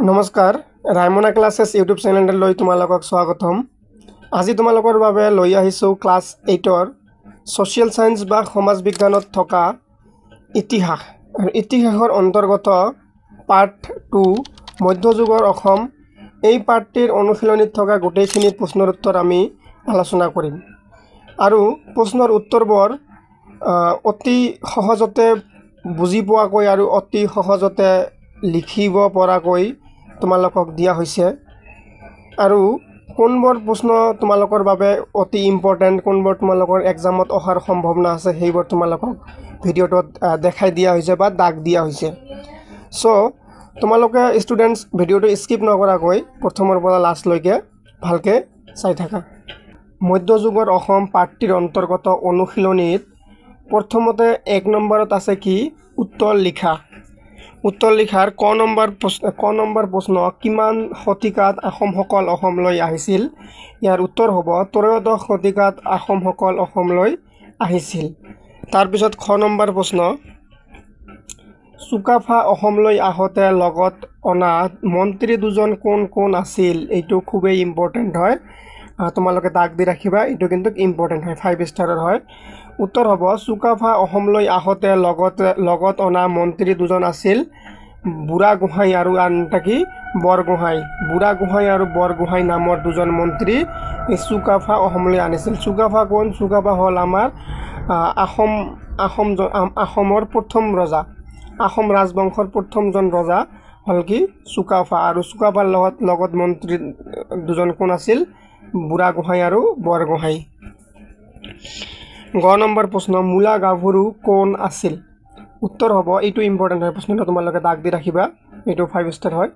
নমস্কাৰ Raimona classes YouTube চেনেললৈ তোমালোকক স্বাগতম। আজি তোমালোকৰ বাবে লৈ আহিছোঁ ক্লাছ 8ৰ ছ'চিয়েল সায়েন্স বা সমাজ বিজ্ঞানত থকা ইতিহাস আৰু ইতিহাসৰ অন্তৰ্গত পাৰ্ট 2 মধ্যযুগৰ অসম। এই পাৰ্টটিৰ অনুশীলনীত থকা গোটেইখিনি প্ৰশ্নৰ উত্তৰ আমি আলোচনা কৰিম আৰু প্ৰশ্নৰ উত্তৰবোৰ অতি সহজতে বুজি পোৱাকৈ আৰু অতি সহজতে লিখিব পৰাকৈ তোমালোকক দিয়া হৈছে আৰু কোনবোৰ প্ৰশ্ন তোমালোকৰ বাবে অতি ইম্পৰ্টেন্ট, কোনবোৰ তোমালোকৰ এক্সামত অহাৰ সম্ভাৱনা আছে সেইবোৰ তোমালোকক ভিডিঅ'টোত দেখাই দিয়া হৈছে বা দাগ দিয়া হৈছে। সো তোমালোকে ষ্টুডেন্টস ভিডিঅ'টো স্কিপ নকৰাকৈ প্ৰথমৰ পৰা লাষ্টলৈকে ভালকৈ চাই থাকা। মধ্যযুগৰ অসম পাৰ্টটিৰ অন্তৰ্গত অনুশীলনীত প্ৰথমতে 1 নম্বৰত আছে কি উত্তৰ লিখা। উত্তৰ লিখাৰ ক নম্বৰ প্ৰশ্ন কিমান শতিকাত আহোমসকল অসমলৈ আহিছিল? ইয়াৰ উত্তৰ হ'ব ত্ৰয়োদশ শতিকাত আহোমসকল অসমলৈ আহিছিল। তাৰপিছত খ নম্বৰ প্ৰশ্ন চুকাফা অসমলৈ আহোঁতে লগত অনা মন্ত্ৰী দুজন কোন কোন আছিল? এইটো খুবেই ইম্পৰ্টেণ্ট হয়, তোমালোকে দাগ দি ৰাখিবা, এইটো কিন্তু ইম্পৰ্টেণ্ট হয়, 5 ষ্টাৰৰ হয়। উত্তৰ হ'ব চুকাফা অসমলৈ আহোঁতে লগত অনা মন্ত্ৰী দুজন আছিল বুঢ়াগোহাঁই আৰু আনটা কি বৰগোহাঁই। বুঢ়াগোহাঁই আৰু বৰগোহাঁই নামৰ দুজন মন্ত্ৰী এই চুকাফা অসমলৈ আনিছিল। চুকাফা কোন? চুকাফা হ'ল আমাৰ আহোমৰ প্ৰথম ৰজা, আহোম ৰাজবংশৰ প্ৰথমজন ৰজা হ'ল কি চুকাফা। আৰু চুকাফাৰ লগত মন্ত্ৰী দুজন কোন আছিল? বুঢ়াগোহাঁই আৰু বৰগোহাঁই। গ নম্বৰ প্ৰশ্ন মূলা গাভৰু কোন আছিল? উত্তৰ হ'ব, এইটো ইম্পৰ্টেণ্ট হয়, প্ৰশ্নটো তোমালোকে দাগ দি ৰাখিবা, এইটো 5 ষ্টাৰ হয়।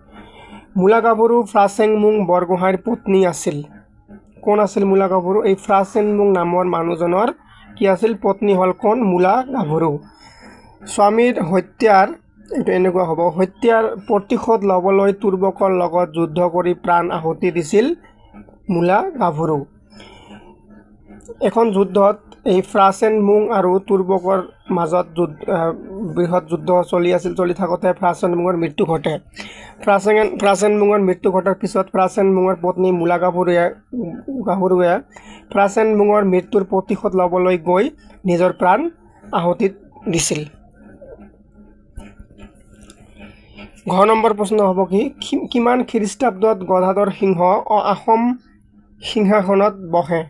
মূলা গাভৰু ফ্ৰাচেংমুং বৰগোহাঁইৰ পত্নী আছিল। কোন আছিল মূলা গাভৰু? এই ফ্ৰাচেংমুং নামৰ মানুহজনৰ কি আছিল? পত্নী হ'ল কোন? মূলা গাভৰু। স্বামীৰ হত্যাৰ, এইটো এনেকুৱা হ'ব, হত্যাৰ প্ৰতিশোধ ল'বলৈ তুৰ্বকৰ লগত যুদ্ধ কৰি প্ৰাণ আহুতি দিছিল মূলা গাভৰু। এখন যুদ্ধত এই ফ্ৰাচেংমুং আৰু তুৰ্বকৰ মাজত বৃহৎ যুদ্ধ চলি থাকোঁতে ফ্ৰাচেংমুঙৰ মৃত্যু ঘটে। ফ্ৰাচেংমুঙৰ মৃত্যু ঘটাৰ পিছত ফ্ৰাচেংমুঙৰ পত্নী মূলা গাভৰুৱে ফ্ৰাচেংমুঙৰ মৃত্যুৰ প্ৰতিশোধ ল'বলৈ গৈ নিজৰ প্ৰাণ আহুতি দিছিল। ঘ নম্বৰ প্ৰশ্ন হ'ব কি কিমান খ্ৰীষ্টাব্দত গদাধৰ সিংহ আহোম সিংহাসনত বহে?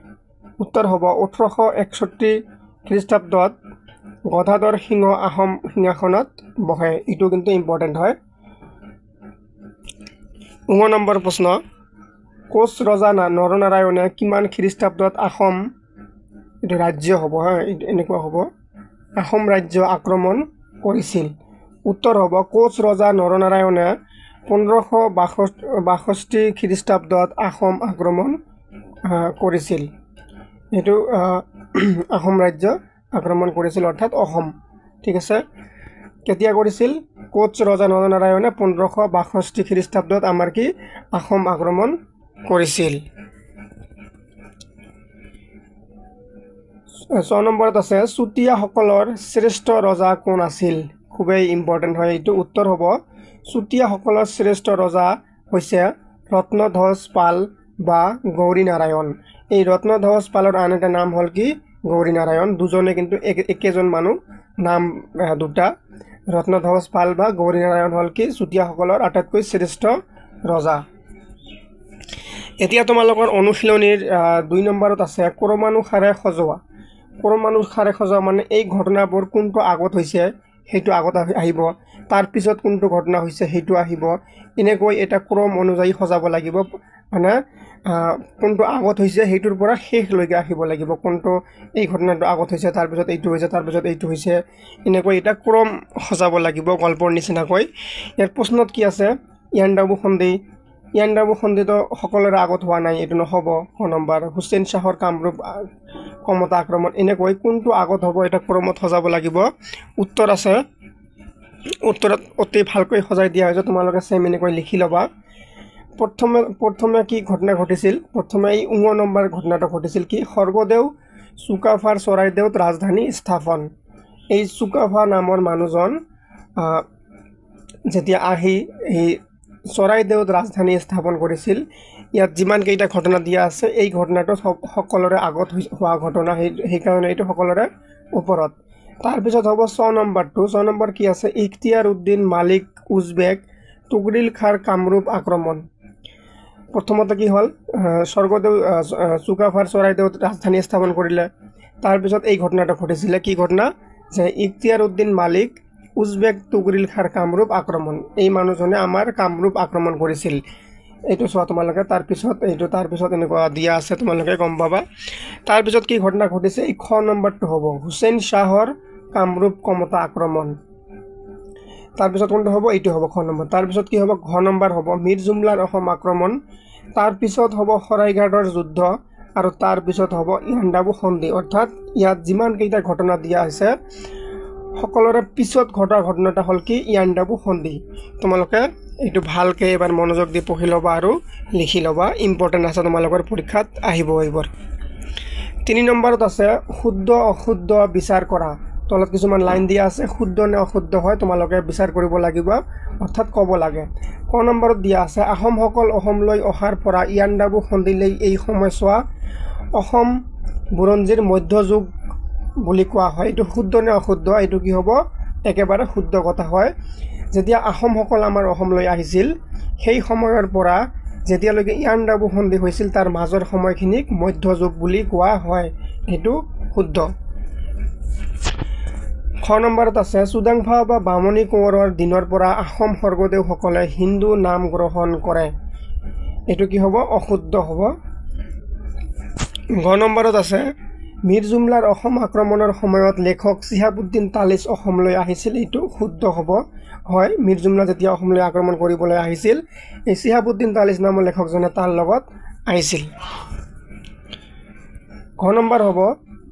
উত্তৰ হ'ব 1861 খ্ৰীষ্টাব্দত গদাধৰ সিংহ আহোম সিংহাসনত বহে। এইটো কিন্তু ইম্পৰ্টেণ্ট হয়। ঙ নম্বৰ প্ৰশ্ন কোচ ৰজা নৰনাৰায়ণে কিমান খ্ৰীষ্টাব্দত আহোম, এইটো ৰাজ্য হ'ব, এনেকুৱা হ'ব, আহোম ৰাজ্য আক্ৰমণ কৰিছিল? উত্তৰ হ'ব কোচ ৰজা নৰনাৰায়ণে 1562 খ্ৰীষ্টাব্দত আহোম আক্ৰমণ কৰিছিল। এইটো আহোম ৰাজ্য আক্ৰমণ কৰিছিল, অৰ্থাৎ অসম। ঠিক আছে, কেতিয়া কৰিছিল? কোচ ৰজা নৰনাৰায়ণে 1562 খ্ৰীষ্টাব্দত আমাৰ কি আহোম আক্ৰমণ কৰিছিল। 6 নম্বৰত আছে চুতীয়াসকলৰ শ্ৰেষ্ঠ ৰজা কোন আছিল? খুবেই ইম্পৰ্টেণ্ট হয় এইটো। উত্তৰ হ'ব চুতীয়াসকলৰ শ্ৰেষ্ঠ ৰজা হৈছে ৰত্নধ্বজ পাল বা গৌৰী নাৰায়ণ। এই ৰত্নধ্বজ পালৰ আন এটা নাম হ'ল কি গৌৰী নাৰায়ণ। দুজনে কিন্তু একেজন মানুহ, নাম দুটা। ৰত্নধ্বজ পাল বা গৌৰী নাৰায়ণ হ'ল কি চুতীয়াসকলৰ আটাইতকৈ শ্ৰেষ্ঠ ৰজা। এতিয়া তোমালোকৰ অনুশীলনীৰ 2 নম্বৰত আছে ক্ৰমানুসাৰে সজোৱা। ক্ৰমানুসাৰে সজোৱা মানে এই ঘটনাবোৰ কোনটো আগত হৈছে সেইটো আগত আহিব, তাৰপিছত কোনটো ঘটনা হৈছে সেইটো আহিব, এনেকৈ এটা ক্ৰম অনুযায়ী সজাব লাগিব। মানে কোনটো আগত হৈছে সেইটোৰ পৰা শেষলৈকে আহিব লাগিব, কোনটো এই ঘটনাটো আগত হৈছে, তাৰপিছত এইটো হৈছে, তাৰপিছত এইটো হৈছে, এনেকৈ এটা ক্ৰম সজাব লাগিব গল্পৰ নিচিনাকৈ। ইয়াৰ প্ৰশ্নত কি আছে? ইয়াণ্ডাবু সন্ধি। ইয়াণ্ডাবু সন্ধিটো সকলোৰে আগত হোৱা নাই, এইটো নহ'ব। ক নম্বৰ হুছেইন শ্বাহৰ কামৰূপ কমতা আক্ৰমণ, এনেকৈ কোনটো আগত হ'ব এটা ক্ৰমত সজাব লাগিব। উত্তৰ আছে, উত্তৰত অতি ভালকৈ সজাই দিয়া হৈছে, তোমালোকে চেম এনেকৈ লিখি ল'বা। প্ৰথমে কি ঘটনা ঘটিছিল? প্ৰথমে এই ঙ নম্বৰ ঘটনাটো ঘটিছিল কি স্বৰ্গদেউ চুকাফাৰ চৰাইদেউত ৰাজধানী স্থাপন। এই চুকাফা নামৰ মানুহজন যেতিয়া আহি এই চৰাইদেউত ৰাজধানী স্থাপন কৰিছিল। ইয়াত যিমানকেইটা ঘটনা দিয়া আছে এই ঘটনাটো সকলোৰে আগত হোৱা ঘটনা, সেইকাৰণে এইটো সকলোৰে ওপৰত। তাৰপিছত হ'ব 6 নম্বৰটো। 6 নম্বৰ কি আছে? ইখতিয়াৰ উদ্দিন মালিক উজবেক তুগৰিল খাৰ কামৰূপ আক্ৰমণ। প্ৰথমতে কি হ'ল? স্বৰ্গদেউ চুকাফাৰ চৰাইদেউত ৰাজধানী স্থাপন কৰিলে। তাৰপিছত এই ঘটনাটো ঘটিছিলে। কি ঘটনা? যে ইখতিয়াৰ উদ্দিন মালিক উজবেক তুগৰিল খাৰ কামৰূপ আক্ৰমণ। এই মানুহজনে আমাৰ কামৰূপ আক্ৰমণ কৰিছিল। এইটো চোৱা তোমালোকে। তাৰপিছত এনেকুৱা দিয়া আছে, তোমালোকে গম পাবা। তাৰপিছত কি ঘটনা ঘটিছে? এই খ নম্বৰটো হ'ব হুছেইন শ্বাহৰ কামৰূপ কমতা আক্ৰমণ। তাৰপিছত কোনটো হ'ব? এইটো হ'ব খ নম্বৰ। তাৰপিছত কি হ'ব? ঘ নম্বৰ হ'ব মীৰ জুমলাৰ অসম আক্ৰমণ। তাৰপিছত হ'ব শৰাইঘাটৰ যুদ্ধ আৰু তাৰপিছত হ'ব ইয়াণ্ডাবু সন্ধি। অৰ্থাৎ ইয়াত যিমানকেইটা ঘটনা দিয়া হৈছে সকলোৰে পিছত ঘটা ঘটনাটা হ'ল কি? ইয়াণ্ডাবু সন্ধি। তোমালোকে এইটো ভালকৈ এবাৰ মনোযোগ দি পঢ়ি ল'বা আৰু লিখি ল'বা। ইম্পৰ্টেণ্ট আছে, তোমালোকৰ পৰীক্ষাত আহিব এইবোৰ। 3 নম্বৰত আছে শুদ্ধ অশুদ্ধ বিচাৰ কৰা। তলত কিছুমান লাইন দিয়া আছে, শুদ্ধ নে অশুদ্ধ হয় তোমালোকে বিচাৰ কৰিব লাগিব, অৰ্থাৎ ক'ব লাগে। ক নম্বৰত দিয়া আছে আহোমসকল অসমলৈ অহাৰ পৰা ইয়াণ্ডাবু সন্ধিলৈ এই সময়ছোৱা অসম বুৰঞ্জীৰ মধ্যযুগ বুলি কোৱা হয়। এইটো শুদ্ধ নে অশুদ্ধ? এইটো কি হ'ব? একেবাৰে শুদ্ধ কথা হয়। যেতিয়া আহোমসকল আমাৰ অসমলৈ আহিছিল সেই সময়ৰ পৰা যেতিয়ালৈকে ইয়াণ্ডাবু সন্ধি হৈছিল তাৰ মাজৰ সময়খিনিক মধ্যযুগ বুলি কোৱা হয়। এইটো শুদ্ধ। খ নম্বৰত আছে চুডাংফা বা বামুণী কোঁৱৰৰ দিনৰ পৰা আহোম স্বৰ্গদেউসকলে হিন্দু নাম গ্ৰহণ কৰে। এইটো কি হ'ব? অশুদ্ধ হ'ব। ঘ নম্বৰত আছে মীৰ জুমলাৰ অসম আক্ৰমণৰ সময়ত লেখক চিহাবুদ্দিন তালিচ অসমলৈ আহিছিল। এইটো শুদ্ধ হ'ব। হয়, মীৰ জুমলা যেতিয়া অসমলৈ আক্ৰমণ কৰিবলৈ আহিছিল এই চিহাবুদ্দিন তালিচ নামৰ লেখকজনে তাৰ লগত আহিছিল। ঘ নম্বৰ হ'ব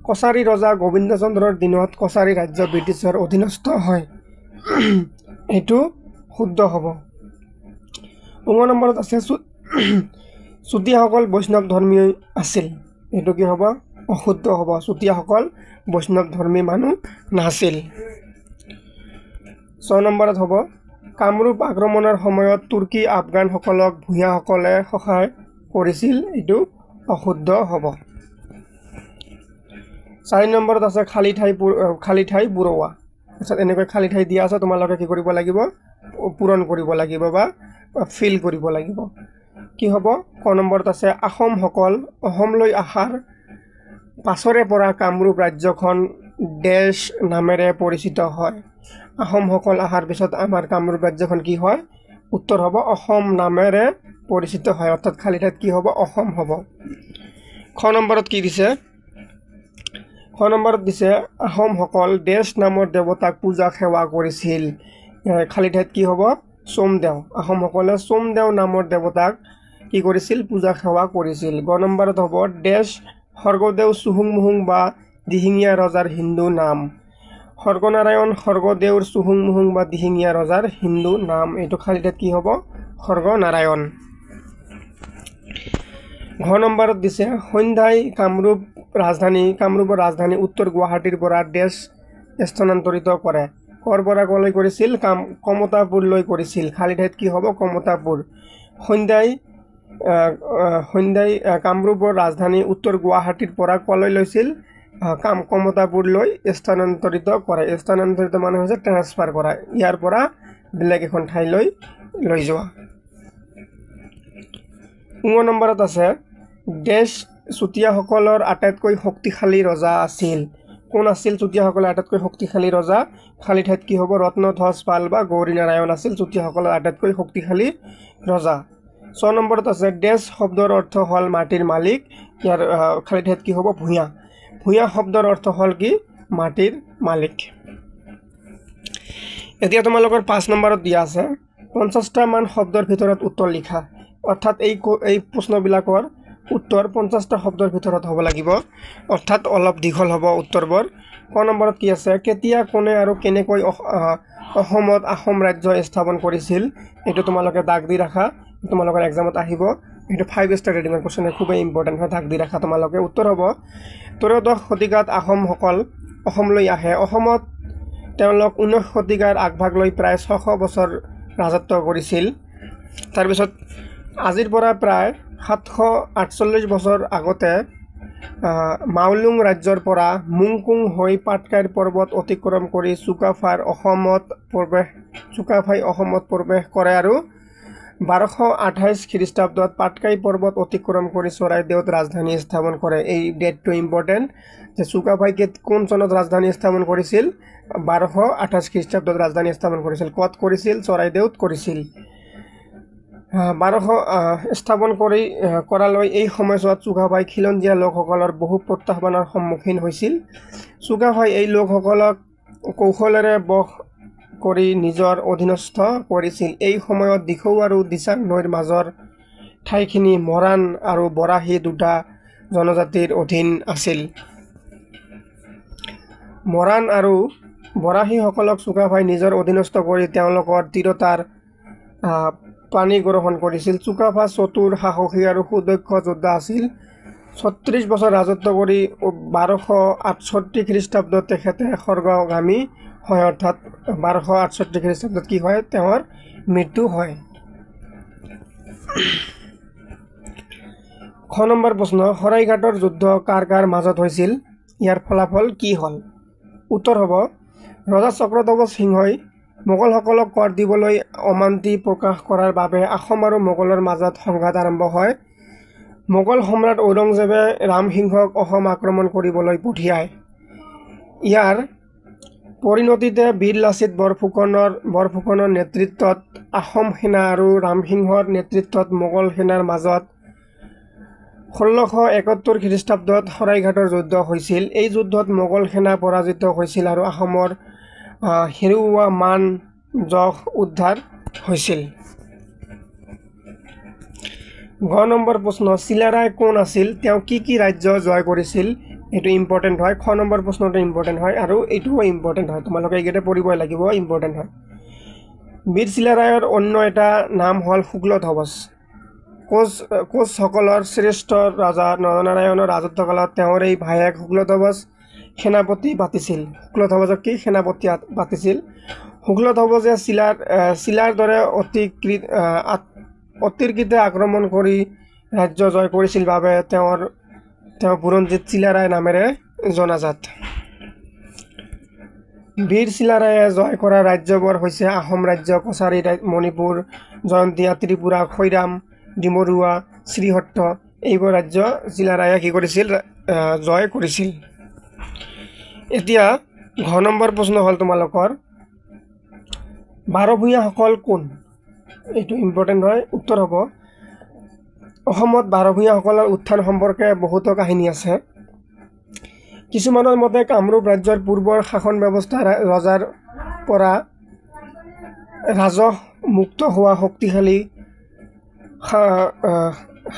কছাৰী ৰজা গোবিন্দচন্দ্ৰৰ দিনত কছাৰী ৰাজ্য ব্ৰিটিছৰ অধীনস্থ হয়। এইটো শুদ্ধ হ'ব। ঙ নম্বৰত আছে চুতীয়াসকল বৈষ্ণৱ ধৰ্মী আছিল। এইটো কি হ'ব? অশুদ্ধ হ'ব। চুতীয়াসকল বৈষ্ণৱ ধৰ্মী মানুহ নাছিল। 6 নম্বৰত হ'ব কামৰূপ আক্ৰমণৰ সময়ত তুৰ্কী আফগানসকলক ভূঞাসকলে সহায় কৰিছিল। এইটো অশুদ্ধ হ'ব। 4 নম্বৰত আছে খালী ঠাই বুৰৱা। অৰ্থাৎ এনেকৈ খালী ঠাই দিয়া আছে, তোমালোকে কি কৰিব লাগিব? পূৰণ কৰিব লাগিব বা ফিল কৰিব লাগিব। কি হ'ব? ক নম্বৰত আছে আহোমসকল অসমলৈ অহাৰ পাছৰে পৰা কামৰূপ ৰাজ্যখন ডেছ নামেৰে পৰিচিত হয়। আহোমসকল অহাৰ পিছত আমাৰ কামৰূপ ৰাজ্যখন কি হয়? উত্তৰ হ'ব অসম নামেৰে পৰিচিত হয়। অৰ্থাৎ খালী ঠাইত কি হ'ব? অসম হ'ব। খ নম্বৰত কি দিছে? খ নম্বৰত দিছে আহোমসকল ডেছ নামৰ দেৱতাক পূজা সেৱা কৰিছিল। খালী ঠাইত কি হ'ব? সোমদেও। আহোমসকলে সোমদেও নামৰ দেৱতাক কি কৰিছিল? পূজা সেৱা কৰিছিল। গ নম্বৰত হ'ব ডেছ স্বৰ্গদেউ চুহুংমুহুং বা দিহিঙীয়া ৰজাৰ হিন্দু নাম। স্বৰ্গনাৰায়ণ স্বৰ্গদেউৰ চুহুংমুহুং বা দিহিঙীয়া ৰজাৰ হিন্দু নাম। এইটো খালী ঠাইত কি হ'ব? স্বৰ্গনাৰায়ণ। ঘ নম্বৰত দিছে সন্ধ্যাই কামৰূপৰ ৰাজধানী উত্তৰ গুৱাহাটীৰ পৰা ডেছ স্থানান্তৰিত কৰে। ক'ৰ পৰা ক'লৈ কৰিছিল? কমতাপুৰলৈ কৰিছিল। খালী ঠাইত কি হ'ব? কমতাপুৰ। সন্ধ্যাই কামৰূপৰ ৰাজধানী উত্তৰ গুৱাহাটীৰ পৰা ক'লৈ লৈছিল? কমতাপুৰলৈ স্থানান্তৰিত কৰে। স্থানান্তৰিত মানে হৈছে ট্ৰেন্সফাৰ কৰা, ইয়াৰ পৰা বেলেগ এখন ঠাইলৈ লৈ যোৱা। ঙ নম্বৰত আছে ডেছ চুতীয়াসকলৰ আটাইতকৈ শক্তিশালী ৰজা আছিল। কোন আছিল চুতীয়াসকলৰ আটাইতকৈ শক্তিশালী ৰজা? খালী ঠাইত কি হ'ব? ৰত্নধ্বজ পাল বা গৌৰীনাৰায়ণ আছিল চুতীয়াসকলৰ আটাইতকৈ শক্তিশালী ৰজা। 6 নম্বৰত আছে ডেছ শব্দৰ অৰ্থ হ'ল মাটিৰ মালিক। ইয়াৰ খালী ঠাইত কি হ'ব? ভূঞা। ভূঞা শব্দৰ অৰ্থ হ'ল কি? মাটিৰ মালিক। এতিয়া তোমালোকৰ 5 নম্বৰত দিয়া আছে 50টা মান শব্দৰ ভিতৰত উত্তৰ লিখা। অৰ্থাৎ এই প্ৰশ্নবিলাকৰ উত্তৰ 50টা শব্দৰ ভিতৰত হ'ব লাগিব, অৰ্থাৎ অলপ দীঘল হ'ব উত্তৰবোৰ। ক নম্বৰত কি আছে? কেতিয়া কোনে আৰু কেনেকৈ অসমত আহোম ৰাজ্য স্থাপন কৰিছিল? এইটো তোমালোকে দাগ দি ৰাখা, তোমালোকৰ এক্সামত আহিব। এইটো 5 ষ্টাৰ ৰেটিঙৰ কোৱেশ্যন, খুবেই ইম্পৰ্টেণ্ট হয়, দাগ দি ৰাখা তোমালোকে। উত্তৰ হ'ব 13শ শতিকাত আহোমসকল অসমলৈ আহে। অসমত তেওঁলোক 19 শতিকাৰ আগভাগ লৈ প্ৰায় 600 বছৰ ৰাজত্ব কৰিছিল। তাৰপিছত আজিৰ পৰা প্ৰায় 748 বছৰ আগতে মাওলুং ৰাজ্যৰ পৰা মুংকুং হৈ পাটকাইৰ পৰ্বত অতিক্ৰম কৰি চুকাফাই অসমত প্ৰৱেশ কৰে আৰু 1228 খ্ৰীষ্টাব্দত পাটকাই পৰ্বত অতিক্ৰম কৰি চৰাইদেউত ৰাজধানী স্থাপন কৰে। এই ডেটটো ইম্পৰ্টেণ্ট যে চুকাফাই কোন চনত ৰাজধানী স্থাপন কৰিছিল? 1228 খ্ৰীষ্টাব্দত ৰাজধানী স্থাপন কৰিছিল। ক'ত কৰিছিল? চৰাইদেউত কৰিছিল। 1200 স্থাপন কৰালৈ এই সময়ছোৱাত চুকাফাই খিলঞ্জীয়া লোকসকলৰ বহু প্ৰত্যাহ্বানৰ সন্মুখীন হৈছিল। চুকাফাই এই লোকসকলক কৌশলেৰে বশ কৰি নিজৰ অধীনস্থ কৰিছিল। এই সময়ত দিখৌ আৰু দিচাং নৈৰ মাজৰ ঠাইখিনি মৰাণ আৰু বৰাহী দুটা জনজাতিৰ অধীন আছিল। মৰাণ আৰু বৰাহীসকলক চুকাফাই নিজৰ অধীনস্থ কৰি তেওঁলোকৰ তিৰোতাৰ পানী গ্ৰহণ কৰিছিল। চুকাফা চতুৰ, সাহসী আৰু সুদক্ষ যোদ্ধা আছিল। 36 বছৰ ৰাজত্ব কৰি 1268 খ্ৰীষ্টাব্দত তেখেতে স্বৰ্গগামী হয়, অৰ্থাৎ 1268 খ্ৰীষ্টাব্দত কি হয়? তেওঁৰ মৃত্যু হয়। খ নম্বৰ প্ৰশ্ন, শৰাইঘাটৰ যুদ্ধ কাৰ কাৰ মাজত হৈছিল? ইয়াৰ ফলাফল কি হ'ল? উত্তৰ হ'ব ৰজা চক্ৰধ্বজ সিংহই মোগলসকলক কৰ দিবলৈ অমান্তি প্ৰকাশ কৰাৰ বাবে আহোম আৰু মোগলৰ মাজত সংঘাত আৰম্ভ হয়। মোগল সম্ৰাট ঔৰংজেবে ৰামসিংহক অসম আক্ৰমণ কৰিবলৈ পঠিয়ায়। ইয়াৰ পৰিণতিতে বীৰ লাচিত বৰফুকনৰ নেতৃত্বত আহোম সেনা আৰু ৰামসিংহৰ নেতৃত্বত মোগল সেনাৰ মাজত 1671 খ্ৰীষ্টাব্দত শৰাইঘাটৰ যুদ্ধ হৈছিল। এই যুদ্ধত মোগল সেনা পৰাজিত হৈছিল আৰু আহোমৰ হেৰুওৱা মান যশ উদ্ধাৰ হৈছিল। গ নম্বৰ প্ৰশ্ন, চিলাৰায় কোন আছিল? তেওঁ কি ৰাজ্য জয় কৰিছিল? এইটো ইম্পৰ্টেণ্ট হয়। খ নম্বৰ প্ৰশ্নটো ইম্পৰ্টেণ্ট হয় আৰু এইটোও ইম্পৰ্টেণ্ট হয়। তোমালোকে এইকেইটা পঢ়িবই লাগিব, ইম্পৰ্টেণ্ট হয়। বীৰ চিলাৰায়ৰ অন্য এটা নাম হ'ল শুক্লধ্বজ। কোচসকলৰ শ্ৰেষ্ঠ ৰজা নৰনাৰায়ণৰ ৰাজত্বকালত তেওঁৰ এই ভায়েক শুক্লধ্বজ সেনাপতি পাতিছিল। শুক্লধ্বজক কি সেনাপতি পাতিছিল? শুক্লধ্বজে চিলাৰ দৰে অতিকৃতে আক্ৰমণ কৰি ৰাজ্য জয় কৰিছিল বাবে তেওঁ বুৰঞ্জীত চিলাৰায় নামেৰে জনাজাত। বীৰ চিলাৰায়ে জয় কৰা ৰাজ্যবোৰ হৈছে আহোম ৰাজ্য, কছাৰী, মণিপুৰ, জয়ন্তীয়া, ত্ৰিপুৰা, খৈৰাম, ডিমৰুৱা, শ্ৰীহট্ট। এইবোৰ ৰাজ্য চিলাৰায়ে কি কৰিছিল? জয় কৰিছিল। এতিয়া ঘ নম্বৰ প্ৰশ্ন হ'ল তোমালোকৰ বাৰভূঞাসকল কোন? এইটো ইম্পৰ্টেণ্ট হয়। উত্তৰ হ'ব অসমত বাৰভূঞাসকলৰ উত্থান সম্পৰ্কে বহুতো কাহিনী আছে। কিছুমানৰ মতে কামৰূপ ৰাজ্যৰ পূৰ্বৰ শাসন ব্যৱস্থা ৰজাৰ পৰা ৰাজহ মুক্ত হোৱা শক্তিশালী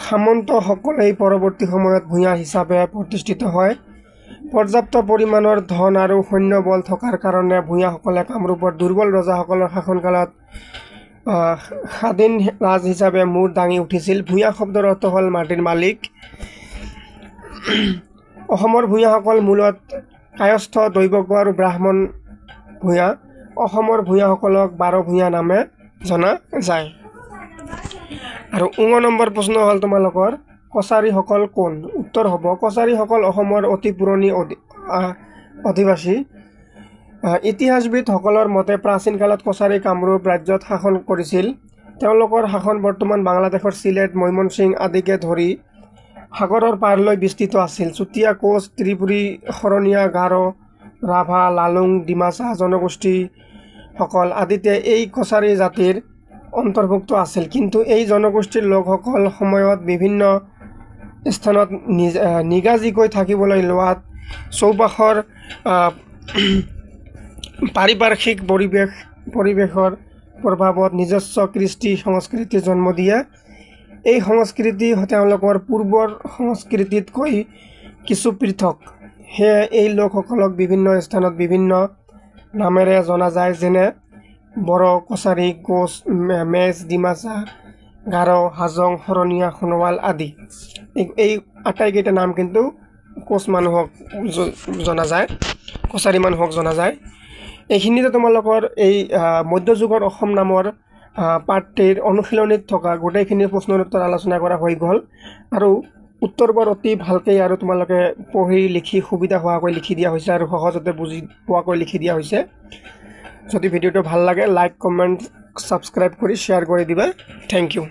সামন্তসকলেই পৰৱৰ্তী সময়ত ভূঞা হিচাপে প্ৰতিষ্ঠিত হয়। পৰ্যাপ্ত পৰিমাণৰ ধন আৰু সৈন্যবল থকাৰ কাৰণে ভূঞাসকলে কামৰূপৰ দুৰ্বল ৰজাসকলৰ শাসনকালত স্বাধীন ৰাজ হিচাপে মূৰ দাঙি উঠিছিল। ভূঞা শব্দৰ অৰ্থ হ'ল মাটিৰ মালিক। অসমৰ ভূঞাসকল মূলত কায়স্থ, দৈৱজ্ঞ আৰু ব্ৰাহ্মণ ভূঞা। অসমৰ ভূঞাসকলক বাৰভূঞা নামে জনা যায়। আৰু নম্বৰ প্ৰশ্ন হ'ল তোমালোকৰ কছাৰীসকল কোন? উত্তৰ হ'ব কছাৰীসকল অসমৰ অতি পুৰণি অধিবাসী। ইতিহাসবিদসকলৰ মতে প্ৰাচীন কালত কছাৰী কামৰূপ ৰাজ্যত শাসন কৰিছিল। তেওঁলোকৰ শাসন বৰ্তমান বাংলাদেশৰ চিলেট, মৈমনসিং আদিকে ধৰি সাগৰৰ পাৰলৈ বিস্তৃত আছিল। চুতীয়া, কোচ, ত্ৰিপুৰী, শৰণীয়া, গাৰো, ৰাভা, লালুং, ডিমাচা জনগোষ্ঠীসকল আদিতে এই কছাৰী জাতিৰ অন্তৰ্ভুক্ত আছিল। কিন্তু এই জনগোষ্ঠীৰ লোকসকল সময়ত বিভিন্ন স্থানত নিগাজীকৈ থাকিবলৈ লোৱাত চৌপাশৰ পাৰিপাৰ্শ্বিক পৰিৱেশৰ প্ৰভাৱত নিজস্ব কৃষ্টি সংস্কৃতি জন্ম দিয়ে। এই সংস্কৃতি তেওঁলোকৰ পূৰ্বৰ সংস্কৃতিতকৈ কিছু পৃথক। সেয়ে এই লোকসকলক বিভিন্ন স্থানত বিভিন্ন নামেৰে জনা যায়, যেনে বড়ো, কছাৰী, কোচ, মেচ, ডিমাচা, গাৰো, হাজং, শৰণীয়া, সোণোৱাল আদি। এই আটাইকেইটা নাম কিন্তু কোচ মানুহক জনা যায়, কছাৰী মানুহক জনা যায়। এইখিনিতে তোমালোকৰ এই মধ্যযুগৰ অসম নামৰ পাৰ্ট 3 অনুশীলনীত থকা গোটেইখিনি প্ৰশ্নৰ উত্তৰ আলোচনা কৰা হৈ গ'ল আৰু উত্তৰবোৰ অতি ভালকৈ আৰু তোমালোকে পঢ়ি লিখি সুবিধা হোৱাকৈ লিখি দিয়া হৈছে আৰু সহজতে বুজি পোৱাকৈ লিখি দিয়া হৈছে। যদি ভিডিঅ'টো ভাল লাগে লাইক কমেণ্ট ছাবস্ক্ৰাইব কৰি শ্বেয়াৰ কৰি দিবা। Thank U.